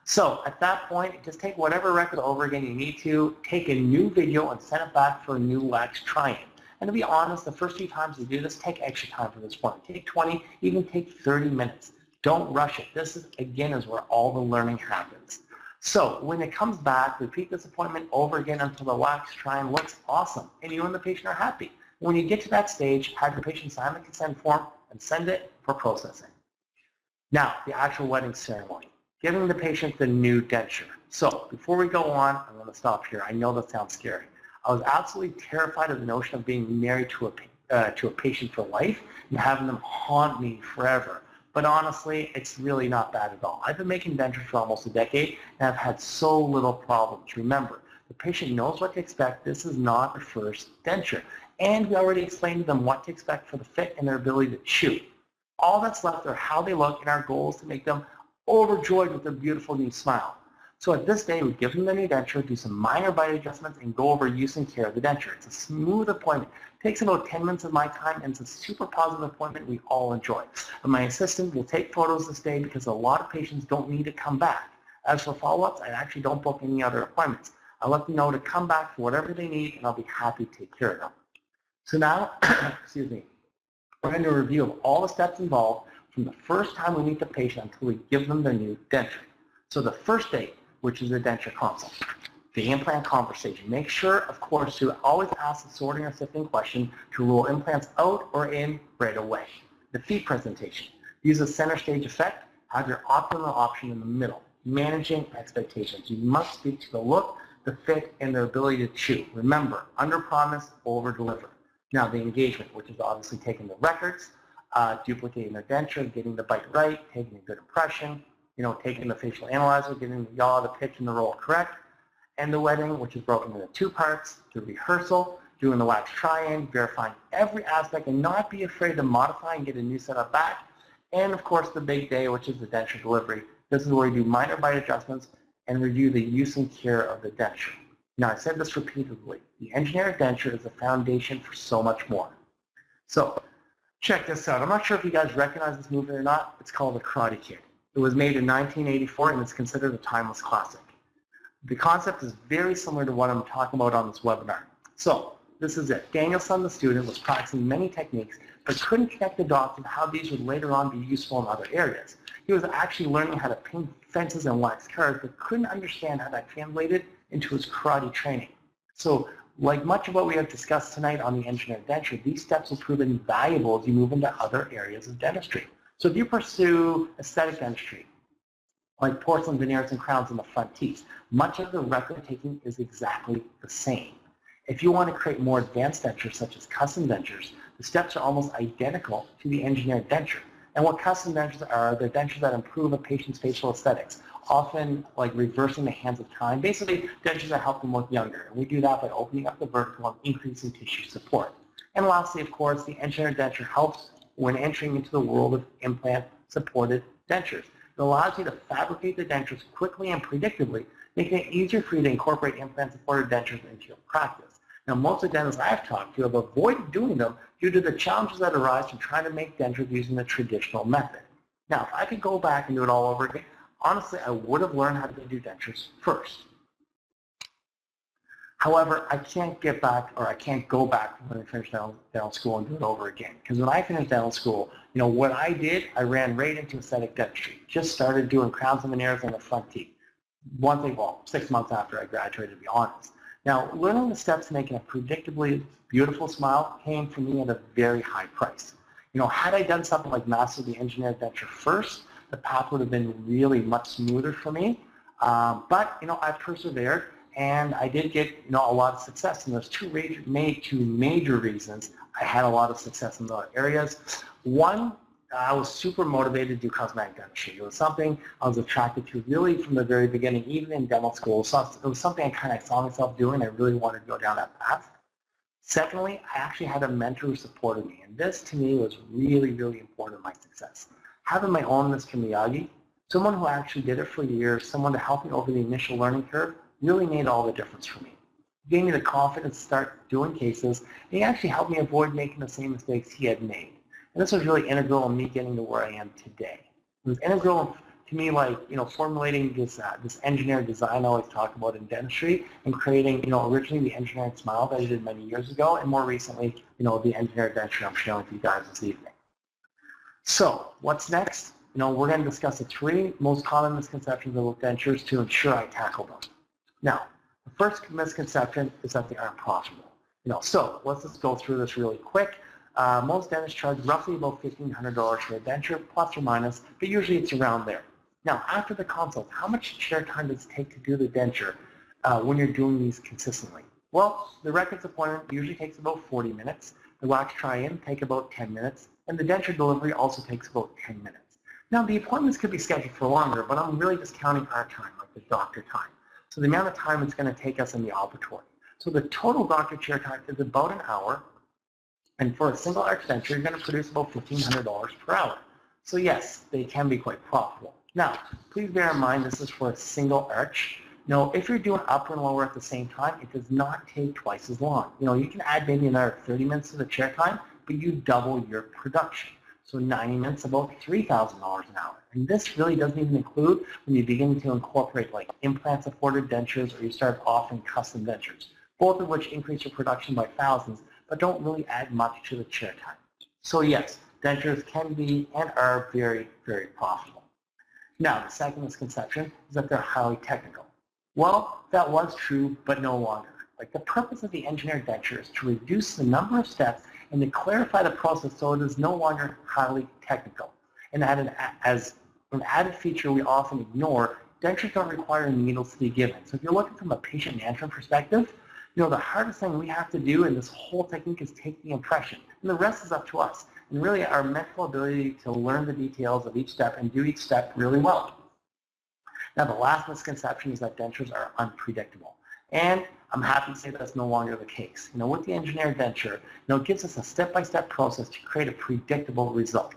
So at that point, just take whatever record over again you need to, take a new video and send it back for a new wax try-in. And to be honest, the first few times you do this, take extra time for this point. Take 20, even take 30 minutes. Don't rush it. This is, again, is where all the learning happens. So when it comes back, repeat this appointment over again until the wax try-in looks awesome and you and the patient are happy. When you get to that stage, have your patient sign the consent form and send it for processing. Now, the actual wedding ceremony, giving the patient the new denture. So before we go on, I'm going to stop here. I know that sounds scary. I was absolutely terrified of the notion of being married to a patient for life and having them haunt me forever. But honestly, it's really not bad at all. I've been making dentures for almost a decade, and I've had so little problems. Remember, the patient knows what to expect. This is not a first denture. And we already explained to them what to expect for the fit and their ability to chew. All that's left are how they look, and our goal is to make them overjoyed with their beautiful new smile. So at this day, we give them the new denture, do some minor bite adjustments, and go over use and care of the denture. It's a smooth appointment. It takes about 10 minutes of my time, and it's a super positive appointment we all enjoy. But my assistant will take photos this day because a lot of patients don't need to come back. As for follow-ups, I actually don't book any other appointments. I let them know to come back for whatever they need, and I'll be happy to take care of them. So now, excuse me, we're going to do a review of all the steps involved from the first time we meet the patient until we give them their new denture. So the first date, which is the denture consult, the implant conversation. Make sure, of course, to always ask the sorting or sifting question to rule implants out or in right away. The fee presentation. Use a center stage effect. Have your optimal option in the middle. Managing expectations. You must speak to the look, the fit, and their ability to chew. Remember, under promise, over deliver. Now the engagement, which is obviously taking the records, duplicating their denture, getting the bite right, taking a good impression, taking the facial analyzer, getting the yaw, the pitch, and the roll correct, and the wedding, which is broken into 2 parts, the rehearsal, doing the wax try-in, verifying every aspect, and not be afraid to modify and get a new setup back, and of course the big day, which is the denture delivery. This is where you do minor bite adjustments and review the use and care of the denture. Now, I said this repeatedly. The engineered denture is the foundation for so much more. So, check this out. I'm not sure if you guys recognize this movie or not. It's called The Karate Kid. It was made in 1984, and it's considered a timeless classic. The concept is very similar to what I'm talking about on this webinar. So, this is it. Danielson, the student, was practicing many techniques, but couldn't connect the dots of how these would later on be useful in other areas. He was actually learning how to paint fences and wax cars, but couldn't understand how that translated into his karate training. So, like much of what we have discussed tonight on the engineered denture, these steps will prove invaluable as you move into other areas of dentistry. So if you pursue aesthetic dentistry, like porcelain veneers and crowns in the front teeth, much of the record taking is exactly the same. If you want to create more advanced dentures, such as custom dentures, the steps are almost identical to the engineered denture. And what custom dentures are, they're dentures that improve a patient's facial aesthetics, often like reversing the hands of time. Basically, dentures that help them look younger. And we do that by opening up the vertical and increasing tissue support. And lastly, of course, the engineered denture helps when entering into the world of implant-supported dentures. It allows you to fabricate the dentures quickly and predictably, making it easier for you to incorporate implant-supported dentures into your practice. Now, most of the dentists I've talked to have avoided doing them due to the challenges that arise from trying to make dentures using the traditional method. Now, if I could go back and do it all over again, honestly, I would have learned how to do dentures first. However, I can't get back, or I can't go back when I finish dental school and do it over again. Because when I finished dental school, what I did, I ran right into aesthetic dentistry. Just started doing crowns and veneers on the front teeth. 6 months after I graduated, to be honest. Now, learning the steps to making a predictably beautiful smile came for me at a very high price. Had I done something like master the engineered denture first, the path would have been really much smoother for me. But I persevered, and I did get a lot of success. And there's two major reasons I had a lot of success in those areas. One, I was super motivated to do cosmetic dentistry. It was something I was attracted to really from the very beginning, even in dental school. So it was something I kind of saw myself doing. I really wanted to go down that path. Secondly, I actually had a mentor who supported me, and this to me was really, really important in my success. Having my own Mr. Miyagi, someone who actually did it for years, someone to help me over the initial learning curve, really made all the difference for me. He gave me the confidence to start doing cases, and he actually helped me avoid making the same mistakes he had made. And this was really integral in me getting to where I am today. It was integral to me, like, formulating this engineered design I always talk about in dentistry, and creating, originally the engineered smile that I did many years ago, and more recently, the engineered denture I'm sharing with you guys this evening. So, what's next? We're going to discuss the 3 most common misconceptions about dentures to ensure I tackle them. Now, the first misconception is that they aren't profitable. So let's just go through this really quick. Most dentists charge roughly about $1,500 for a denture, plus or minus, but usually it's around there. Now, after the consult, how much chair time does it take to do the denture when you're doing these consistently? Well, the records appointment usually takes about 40 minutes. The wax try-in take about 10 minutes, and the denture delivery also takes about 10 minutes. Now, the appointments could be scheduled for longer, but I'm really just counting our time, like the doctor time. So the amount of time it's going to take us in the operatory. So the total doctor chair time is about an hour, and for a single arch denture, you're going to produce about $1,500 per hour. So yes, they can be quite profitable. Now, please bear in mind this is for a single arch. Now, if you're doing upper and lower at the same time, it does not take twice as long. You can add maybe another 30 minutes to the chair time, but you double your production. So 90 minutes, about $3,000 an hour. And this really doesn't even include when you begin to incorporate like implant-supported dentures or you start offering custom dentures, both of which increase your production by thousands, but don't really add much to the chair time. So yes, dentures can be and are very, very profitable. Now, the second misconception is that they're highly technical. Well, that was true, but no longer. Like the purpose of the engineered denture is to reduce the number of steps and to clarify the process so it is no longer highly technical. And as an added feature we often ignore, dentures don't require needles to be given. So if you're looking from a patient management perspective, the hardest thing we have to do in this whole technique is take the impression, and the rest is up to us. And really our mental ability to learn the details of each step and do each step really well. Now the last misconception is that dentures are unpredictable. And I'm happy to say that's no longer the case. With the engineered denture, it gives us a step-by-step process to create a predictable result.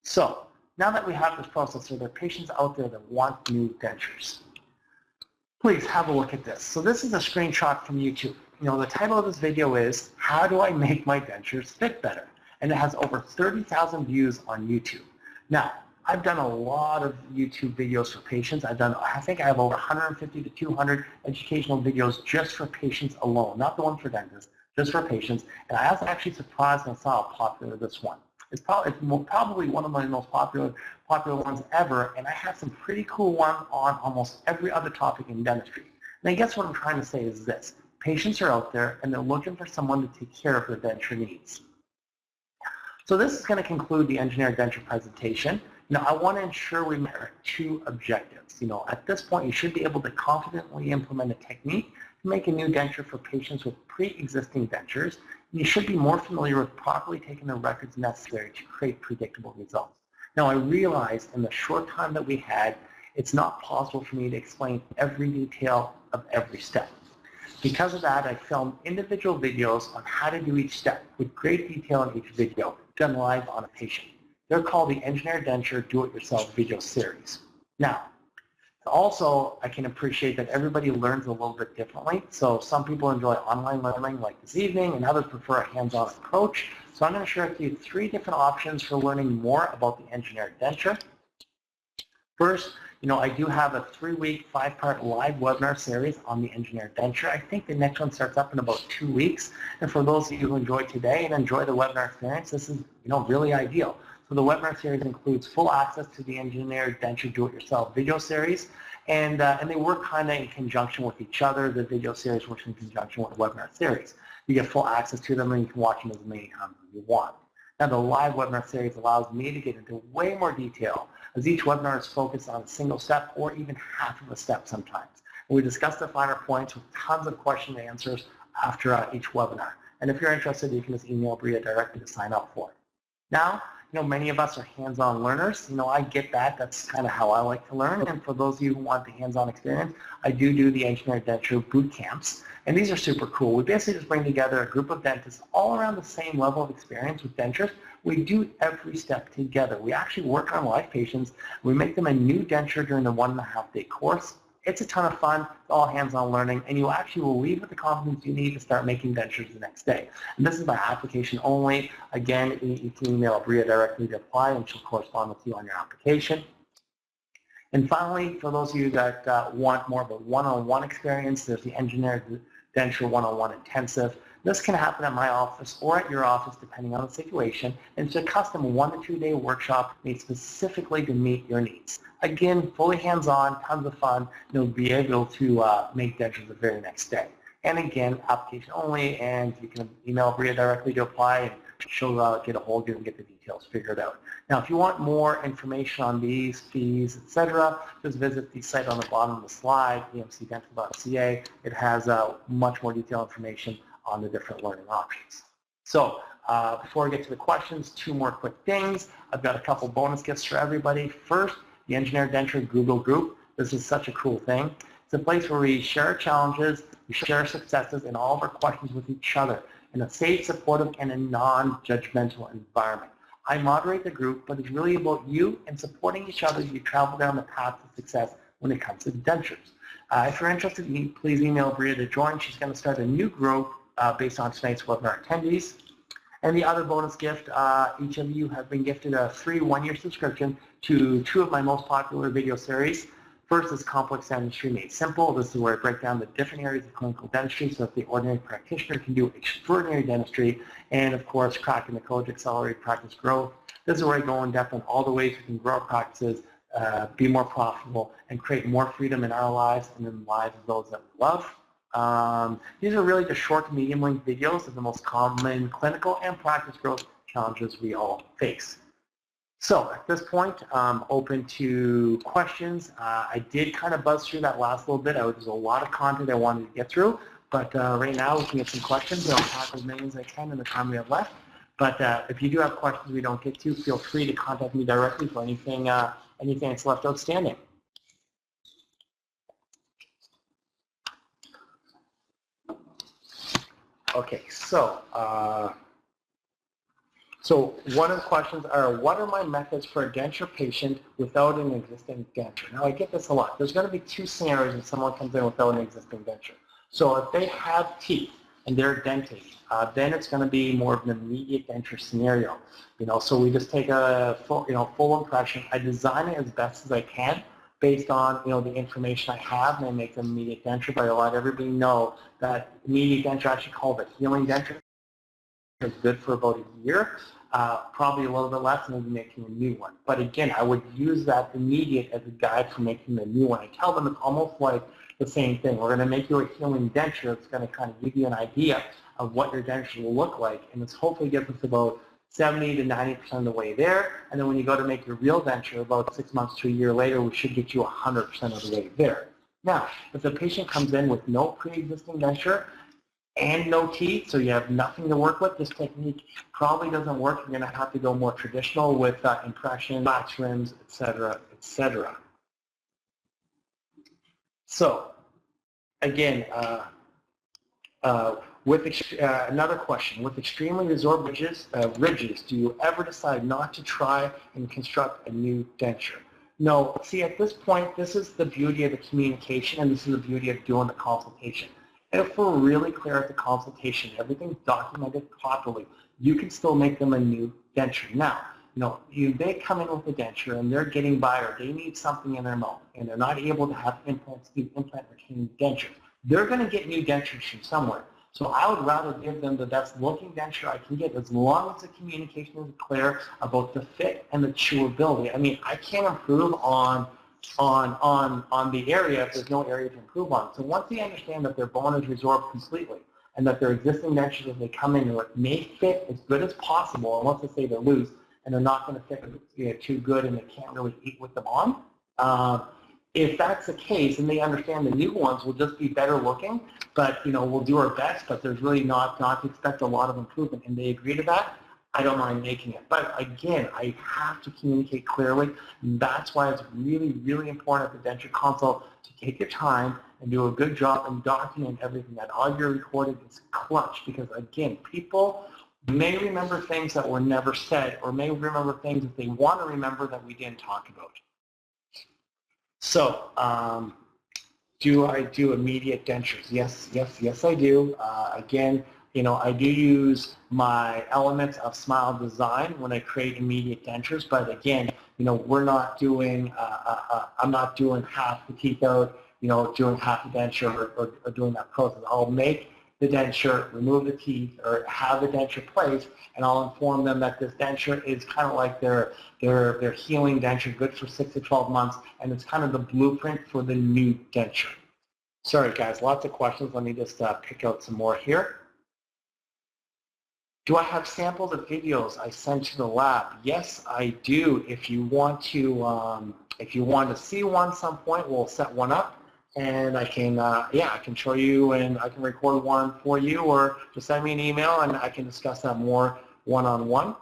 So now that we have this process, are there patients out there that want new dentures? Please have a look at this. So this is a screenshot from YouTube. The title of this video is, How Do I Make My Dentures Fit Better? And it has over 30,000 views on YouTube. Now, I've done a lot of YouTube videos for patients. I think I have over 150 to 200 educational videos just for patients alone, not the one for dentists, just for patients. And I was actually surprised when I saw how popular this one. It's probably one of my most popular ones ever, and I have some pretty cool ones on almost every other topic in dentistry. And I guess what I'm trying to say is this. Patients are out there, and they're looking for someone to take care of their denture needs. So this is going to conclude the engineered denture presentation. I want to ensure we meet our two objectives. At this point, you should be able to confidently implement a technique to make a new denture for patients with pre-existing dentures. And you should be more familiar with properly taking the records necessary to create predictable results. Now, I realize in the short time that we had, it's not possible for me to explain every detail of every step. Because of that, I filmed individual videos on how to do each step with great detail in each video, done live on a patient. They're called the Engineered Denture Do-It-Yourself video series. Now, also, I can appreciate that everybody learns a little bit differently. So some people enjoy online learning like this evening, and others prefer a hands-on approach. So I'm going to share with you 3 different options for learning more about the engineered denture. First, I do have a 3-week, 5-part live webinar series on the engineered denture. I think the next one starts up in about 2 weeks. And for those of you who enjoyed today and enjoy the webinar experience, this is really ideal. So the webinar series includes full access to the Engineered Denture Do-It-Yourself video series, and they work kind of in conjunction with each other. The video series works in conjunction with the webinar series. You get full access to them, and you can watch them as many times as you want. Now, the live webinar series allows me to get into way more detail, as each webinar is focused on a single step or even half of a step sometimes. And we discuss the finer points with tons of question and answers after each webinar. And if you're interested, you can just email Bria directly to sign up for it. Now, many of us are hands-on learners. I get that. That's kind of how I like to learn. And for those of you who want the hands-on experience, I do the engineered denture boot camps. And these are super cool. We basically just bring together a group of dentists all around the same level of experience with dentures. We do every step together. We actually work on live patients. We make them a new denture during the 1.5-day course. It's a ton of fun. It's all hands-on learning, and you actually will leave with the confidence you need to start making dentures the next day. And this is by application only. Again, you can email Bria directly to apply, and she'll correspond with you on your application. And finally, for those of you that want more of a one-on-one experience, there's the Engineered Denture One-on-One Intensive. This can happen at my office or at your office, depending on the situation. And it's a custom 1 to 2 day workshop made specifically to meet your needs. Again, fully hands-on, tons of fun. You'll be able to make dentures the very next day. And again, application only, and you can email Bria directly to apply, and she'll get a hold of you and get the details figured out. Now, if you want more information on these fees, etc., just visit the site on the bottom of the slide, emcdental.ca. It has much more detailed information on the different learning options. So before I get to the questions, two more quick things. I've got a couple bonus gifts for everybody. First, the Engineer Denture Google group. This is such a cool thing. It's a place where we share challenges, we share successes, and all of our questions with each other in a safe, supportive, and a non-judgmental environment. I moderate the group, but it's really about you and supporting each other as you travel down the path to success when it comes to dentures. If you're interested, please email Bria to join. She's going to start a new group based on tonight's webinar attendees. And the other bonus gift, each of you have been gifted a free one-year subscription to two of my most popular video series. First is Complex Dentistry Made Simple. This is where I break down the different areas of clinical dentistry so that the ordinary practitioner can do extraordinary dentistry. And of course, Cracking the Code to Accelerate Practice Growth. This is where I go in depth on all the ways we can grow our practices, be more profitable, and create more freedom in our lives and in the lives of those that we love. These are really the short to medium length videos of the most common clinical and practice growth challenges we all face. So at this point, I'm open to questions. I did kind of buzz through that last little bit. There's a lot of content I wanted to get through, but right now we can get some questions, and I'll tackle as many as I can in the time we have left. But if you do have questions we don't get to, feel free to contact me directly for anything, anything that's left outstanding. Okay, so one of the questions are, what are my methods for a denture patient without an existing denture? Now, I get this a lot. There's going to be two scenarios if someone comes in without an existing denture. So if they have teeth and they're dentate, then it's going to be more of an immediate denture scenario. So we just take a full impression. I design it as best as I can based on the information I have, and I make them immediate denture. But I let everybody know that immediate denture, actually called a healing denture, is good for about a year. Probably a little bit less, and we'll be making a new one. But again, I would use that immediate as a guide for making the new one. I tell them it's almost like the same thing. We're going to make you a healing denture. It's going to kind of give you an idea of what your denture will look like, and it's hopefully gets us about 70 to 90% of the way there. And then when you go to make your real denture, about 6 months to a year later, we should get you 100% of the way there. Now, if the patient comes in with no pre-existing denture and no teeth, so you have nothing to work with, this technique probably doesn't work. You're going to have to go more traditional with impression, wax rims, etc., etc. So, again, another question, with extremely resorbed ridges, do you ever decide not to try and construct a new denture? No, see, at this point, this is the beauty of the communication, and this is the beauty of doing the consultation. If we're really clear at the consultation, everything's documented properly, you can still make them a new denture. Now, you may come in with a denture and they're getting by, or they need something in their mouth and they're not able to have implants, do implant retaining dentures. They're going to get new dentures from somewhere. So I would rather give them the best looking denture I can get, as long as the communication is clear about the fit and the chewability. I mean, I can't improve on the area if there's no area to improve on. So once they understand that their bone is resorbed completely and that their existing dentures, as they come in, may fit as good as possible, unless they say they're loose and they're not going to fit too good and they can't really eat with them on. If that's the case, and they understand the new ones will just be better looking, but we'll do our best, but there's really not to expect a lot of improvement, and they agree to that, I don't mind making it. But again, I have to communicate clearly, and that's why it's really, really important at the denture consult to take your time and do a good job and document everything. That audio recording is clutch, because again, people may remember things that were never said, or may remember things that they want to remember that we didn't talk about. So, do I do immediate dentures? Yes, I do. Again, I do use my elements of smile design when I create immediate dentures, but again, we're not doing, I'm not doing half the teeth out, doing half the denture or doing that process. I'll make the denture, remove the teeth, or have the denture placed, and I'll inform them that this denture is kind of like their healing denture, good for 6 to 12 months, and it's kind of the blueprint for the new denture. Sorry guys, lots of questions. Let me just pick out some more here. Do I have samples of videos I sent to the lab? Yes, I do. If you want to see one some point, we'll set one up, and I can I can show you, and I can record one for you, or just send me an email and I can discuss that more one-on-one.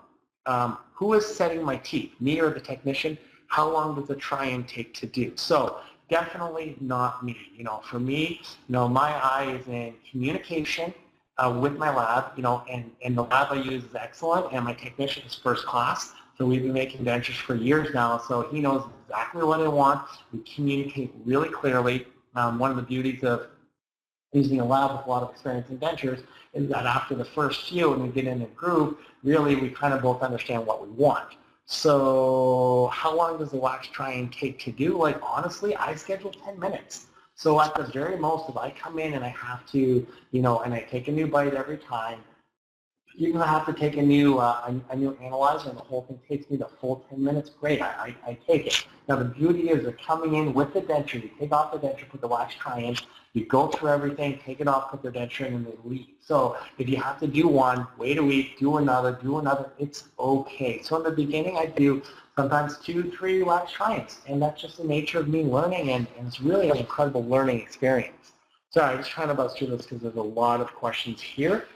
Who is setting my teeth, me or the technician? How long does the try-in take to do? So definitely not me. For me, my eye is in communication with my lab, and the lab I use is excellent, and my technician is first class. So we've been making dentures for years now, so he knows exactly what I want. We communicate really clearly. One of the beauties of using a lab with a lot of experience in dentures is that after the first few, and we get in a groove, really we kind of both understand what we want. So how long does the wax try-in take to do? Like honestly, I schedule 10 minutes. So at the very most, if I come in and I have to, and I take a new bite every time, you're going to have to take a new analyzer, and the whole thing takes me the full 10 minutes. Great, I take it. Now the beauty is they're coming in with the denture. You take off the denture, put the wax try-in, you go through everything, take it off, put their denture in, and they leave. So if you have to do one, wait a week, do another, it's okay. So in the beginning, I do sometimes 2, 3 wax try-ins, and that's just the nature of me learning, and it's really an incredible learning experience. Sorry, I'm just trying to buzz through this because there's a lot of questions here.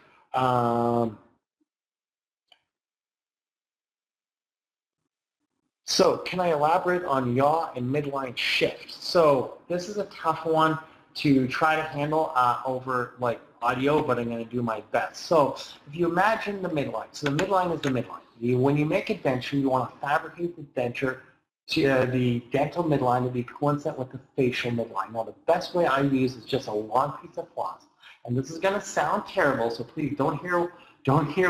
So can I elaborate on yaw and midline shift? So this is a tough one to try to handle over like audio, but I'm going to do my best. So if you imagine the midline, so the midline is the midline. When you make a denture, you want to fabricate the denture to the dental midline to be coincident with the facial midline. Now the best way I use is just a long piece of floss. And this is going to sound terrible, so please don't hear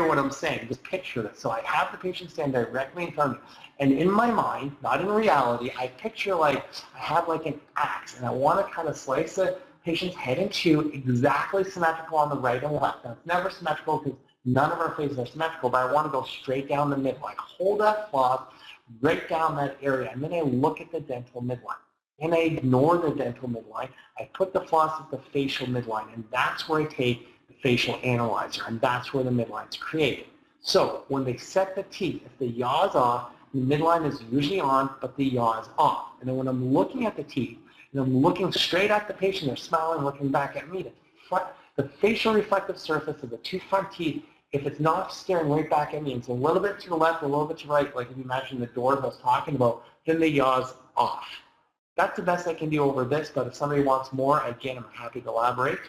what I'm saying. Just picture this. So I have the patient stand directly in front of me. And in my mind, not in reality, I picture like I have like an axe, and I want to kind of slice the patient's head in two, exactly symmetrical on the right and left. Now, it's never symmetrical because none of our faces are symmetrical, but I want to go straight down the midline. Hold that floss right down that area, and then I look at the dental midline. And I ignore the dental midline. I put the floss at the facial midline, and that's where I take the facial analyzer, and that's where the midline's created. So when they set the teeth, if the yaw is off, the midline is usually on, but the yaw is off. And then when I'm looking at the teeth, and I'm looking straight at the patient, they're smiling, looking back at me, the facial reflective surface of the 2 front teeth, if it's not staring right back at me, it's a little bit to the left, a little bit to the right, like if you imagine the doors I was talking about, then the yaw's off. That's the best I can do over this, but if somebody wants more, again, I'm happy to elaborate.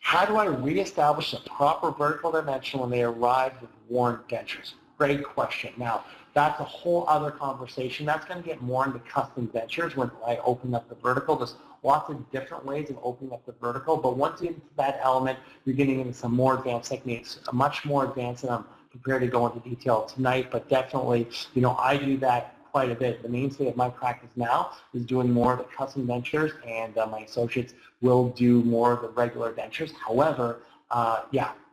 How do I reestablish a proper vertical dimension when they arrive with worn dentures? Great question. Now, that's a whole other conversation. That's going to get more into custom dentures when I open up the vertical. There's lots of different ways of opening up the vertical, but once you get into that element, you're getting into some more advanced techniques, much more advanced than I'm prepared to go into detail tonight, but definitely, I do that quite a bit. The mainstay of my practice now is doing more of the custom dentures, and my associates will do more of the regular dentures. However,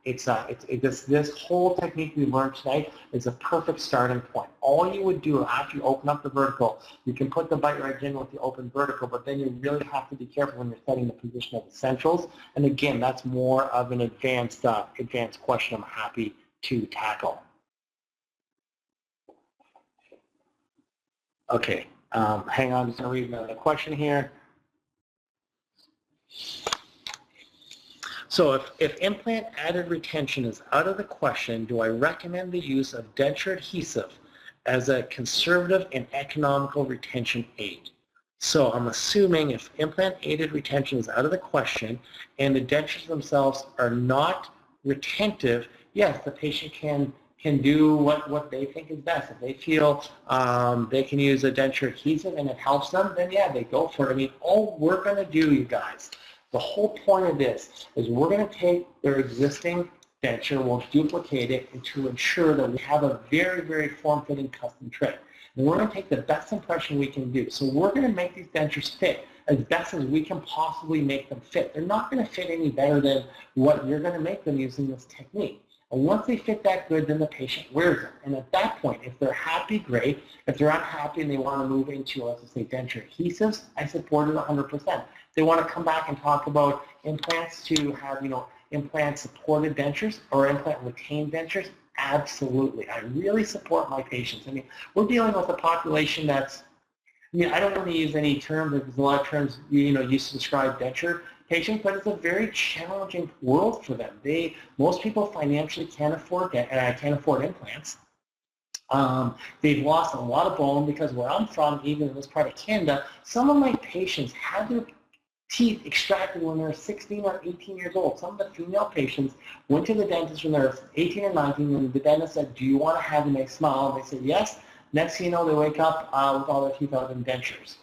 this whole technique we learned tonight is a perfect starting point. All you would do after you open up the vertical, you can put the bite right in with the open vertical, but then you really have to be careful when you're setting the position of the centrals. And again, that's more of an advanced question I'm happy to tackle. Okay, hang on, I'm just going to read another question here. So if implant added retention is out of the question, do I recommend the use of denture adhesive as a conservative and economical retention aid? So I'm assuming if implant aided retention is out of the question and the dentures themselves are not retentive, yes, the patient can do what they think is best. If they feel they can use a denture adhesive and it helps them, then yeah, they go for it. I mean, all we're going to do, you guys, the whole point of this is we're going to take their existing denture, we'll duplicate it, and to ensure that we have a very, very form-fitting custom tray. And we're going to take the best impression we can do. So we're going to make these dentures fit as best as we can possibly make them fit. They're not going to fit any better than what you're going to make them using this technique. And once they fit that good, then the patient wears them. And at that point, if they're happy, great. If they're unhappy and they want to move into, let's say, denture adhesives, I support it 100%. They want to come back and talk about implants to have, implant-supported dentures or implant-retained dentures. Absolutely. I really support my patients. I mean, we're dealing with a population that's, I don't want to use any term because a lot of terms, used to describe denture patients, but it's a very challenging world for them. Most people financially can't afford implants. They've lost a lot of bone because where I'm from, even in this part of Canada, some of my patients had their teeth extracted when they're 16 or 18 years old. Some of the female patients went to the dentist when they were 18 or 19, and the dentist said, do you want to have a nice smile? And they said, yes. Next thing you know, they wake up with all their teeth out in dentures.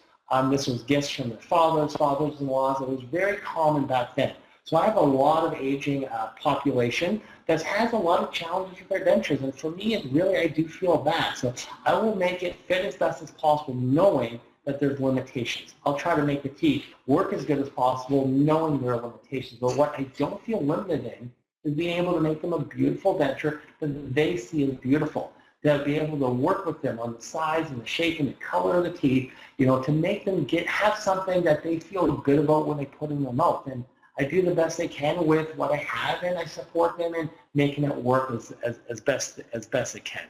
This was gifts from their fathers-in-laws. It was very common back then. So I have a lot of aging population that has a lot of challenges with their dentures. And for me, I do feel bad. So I will make it fit as best as possible, knowing that there's limitations. I'll try to make the teeth work as good as possible, knowing there are limitations. But what I don't feel limited in is being able to make them a beautiful denture that they see as beautiful. They'll be able to work with them on the size and the shape and the color of the teeth, to make them have something that they feel good about when they put in their mouth. And I do the best I can with what I have, and I support them in making it work as best it can.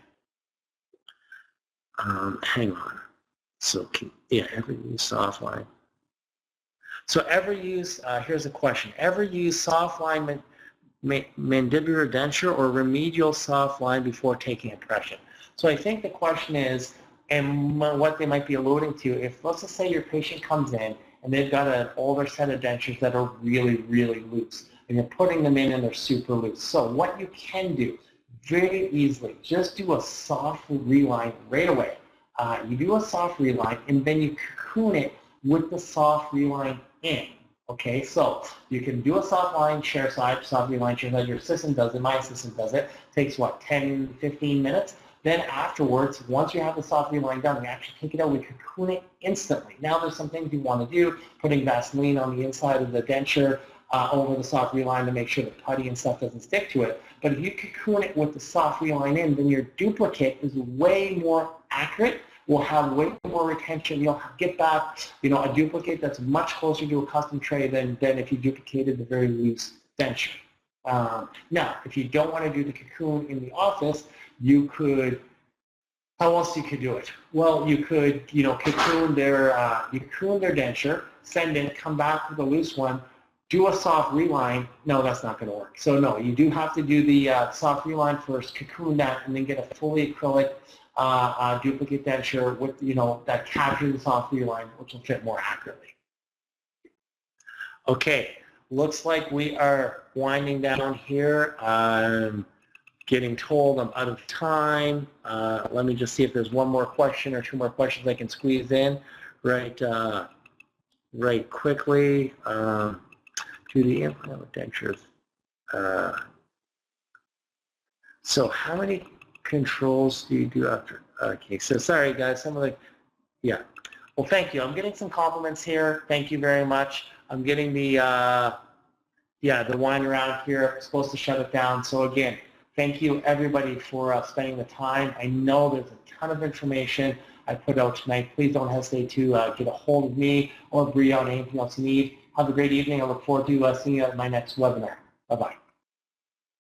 Hang on. So, ever use soft line? So here's a question. Ever use soft line mandibular denture or remedial soft line before taking impression? So I think the question is, and what they might be alluding to, if let's just say your patient comes in and they've got an older set of dentures that are really, really loose, and you're putting them in and they're super loose. So what you can do very easily, just do a soft reline right away. You do a soft reline, and then you cocoon it with the soft reline in. Okay, so you can do a soft line chair side, soft reline chair side. Your assistant does it. My assistant does it. Takes, 10, 15 minutes. Then afterwards, once you have the soft reline done, we actually take it out. We cocoon it instantly. Now there's some things you want to do, putting Vaseline on the inside of the denture over the soft reline to make sure the putty and stuff doesn't stick to it. But if you cocoon it with the soft reline in, then your duplicate is way more accurate. Will have way more retention. You'll get back, a duplicate that's much closer to a custom tray than if you duplicated the very loose denture. Now, if you don't want to do the cocoon in the office, you could. How else you could do it? Well, you could, cocoon their denture, send it, come back with a loose one, do a soft reline. No, that's not going to work. So no, you do have to do the soft reline first, cocoon that, and then get a fully acrylic duplicate denture with, that captures the soft reline, which will fit more accurately. Okay, looks like we are winding down here. I'm getting told I'm out of time. Let me just see if there's one more question or two more questions I can squeeze in right quickly. To the implant with dentures. So how many controls do you do after? Okay, so sorry guys, well, thank you. I'm getting some compliments here. Thank you very much. I'm getting the wine around here. I'm supposed to shut it down. So again, thank you everybody for spending the time. I know there's a ton of information I put out tonight. Please don't hesitate to get a hold of me or Bria on anything else you need. Have a great evening. I look forward to seeing you at my next webinar. Bye-bye.